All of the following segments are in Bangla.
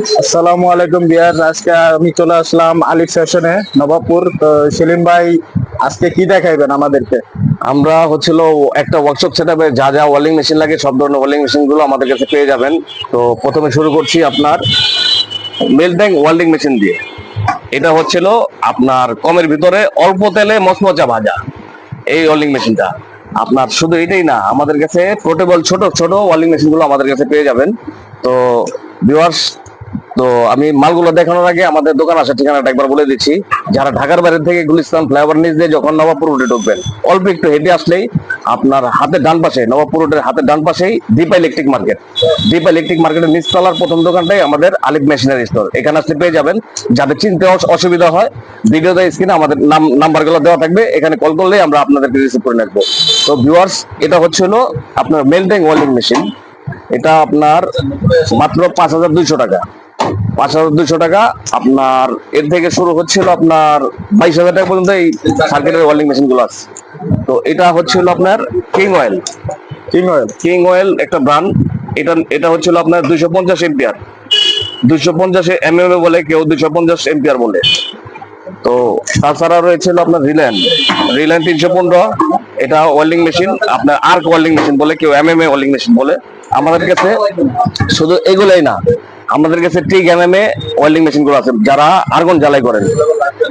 আসসালামু আলাইকুম বিয়ার, আজকে আমি চলে আসলাম আলিফ ফ্যাশনে নবাবপুর। তো সেলিম ভাই আজকে কি দেখাইবেন আমাদেরকে? আমরা হচ্ছিল একটা ওয়ার্কশপ সেটআপে যা যা ওয়েল্ডিং মেশিন লাগে সব ধরনের ওয়েল্ডিং মেশিন গুলো আমাদের কাছে পেয়ে যাবেন। তো প্রথমে শুরু করছি আপনার মেলট্যাং ওয়েল্ডিং মেশিন দিয়ে। এটা হচ্ছিল আপনার কমের ভিতরে অল্প তেলে মচমচা ভাজা এই ওয়েল্ডিং মেশিনটা। আপনার শুধু এটাই না, আমাদের কাছে পোর্টেবল ছোট ছোট ওয়েল্ডিং মেশিন গুলো আমাদের কাছে পেয়ে যাবেন। তো ভিউয়ার্স, তো আমি মালগুলো দেখানোর আগে আমাদের দোকান আসার ঠিকানাটা একবার বলে দিচ্ছি। যারা ঢাকার বাইরে থেকে গুলিস্তান ফ্লাইওভার নিচ দিয়ে যখন নবাবপুর রোডে ঢুকবেন, অল্প একটু হেঁটে আসলেই আপনার হাতের ডান পাশে, নবাবপুর রোডের হাতের ডান পাশেই Dipa electric market. Dipa electric মার্কেটের নিচতলার প্রথম দোকানটাই আমাদের আলিফ মেশিনারি স্টোর। এখানে আসলে পেয়ে যাবেন। যাদের চিনতে অসুবিধা হয়, ভিডিওতে স্ক্রিনে আমাদের নাম্বারগুলো দেওয়া থাকবে, এখানে কল করলেই আমরা আপনাদেরকে রিসিভ করে নেবো। তো ভিউয়ার্স, এটা হচ্ছে হলো আপনার মেলট্যাং ওয়েল্ডিং মেশিন। এটা আপনার মাত্র 5,200 টাকা। 5,200 টাকা আপনার। এর থেকে শুরু হচ্ছিল আপনার 22,000 টাকা পর্যন্ত এই সার্কিটের ওয়েল্ডিং মেশিন গুলো আছে। তো এটা হচ্ছিল আপনার কিং অয়েল। কিং অয়েল একটা ব্র্যান্ড। এটা হচ্ছিল আপনার 250 এম্পিয়ার। 250 বলে, কেউ 250 এম্পিয়ার বলে। তো তাছাড়া রয়েছিল আপনার রিলায়েন্স 315। এটা ওয়েল্ডিং মেশিন, আপনার আর্ক ওয়েল্ডিং মেশিন বলে, কেউ এমএমএ ওয়েল্ডিং মেশিন বলে। আমাদের কাছে শুধু এগুলাই না, আমাদের কাছে টিক এমএমএ ওয়েল্ডিং মেশিন গুলো আছে যারা আর্গন জ্বালাই করেন।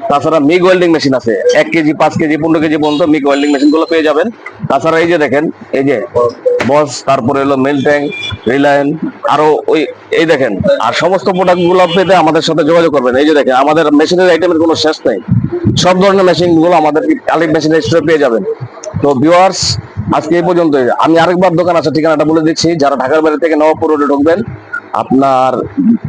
তাছাড়া মিগ ওয়েল্ডিং মেশিন আছে, 1 কেজি 5 কেজি 15 কেজি পর্যন্ত মিগ ওয়েল্ডিং মেশিন গুলো পেয়ে যাবেন। তাছাড়া এই যে দেখেন, এই যে বস, তারপরে হলো মেলট্যাং, রিলায়েন্স, আরো ওই এই দেখেন। আর সমস্ত প্রোডাক্ট গুলো পেতে আমাদের সাথে যোগাযোগ করবেন। এই যে দেখেন, আমাদের মেশিনের আইটেমের কোনো শেষ নেই। সব ধরনের মেশিন গুলো আমাদের আলিফ মেশিন স্টোরে পেয়ে যাবেন। তো ভিউয়ার্স, আজকে এই পর্যন্ত। আমি আরেকবার দোকান আছে ঠিকানাটা বলে দিচ্ছি। যারা ঢাকার বাইরে থেকে নবাবপুর রোডে ঢুকবেন, আপনার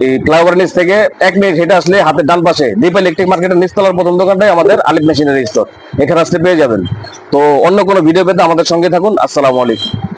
এই ফ্লাইওভার নিচ থেকে 1 মিনিট হেঁটে আসলে হাতের ডান পাশে দীপা ইলেকট্রিক মার্কেটের নিচতলার প্রথম দোকানটাই আমাদের আলিফ মেশিনারি স্টোর। এখানে আসলে পেয়ে যাবেন। তো অন্য কোনো ভিডিও পেতে আমাদের সঙ্গে থাকুন। আসসালামু আলাইকুম।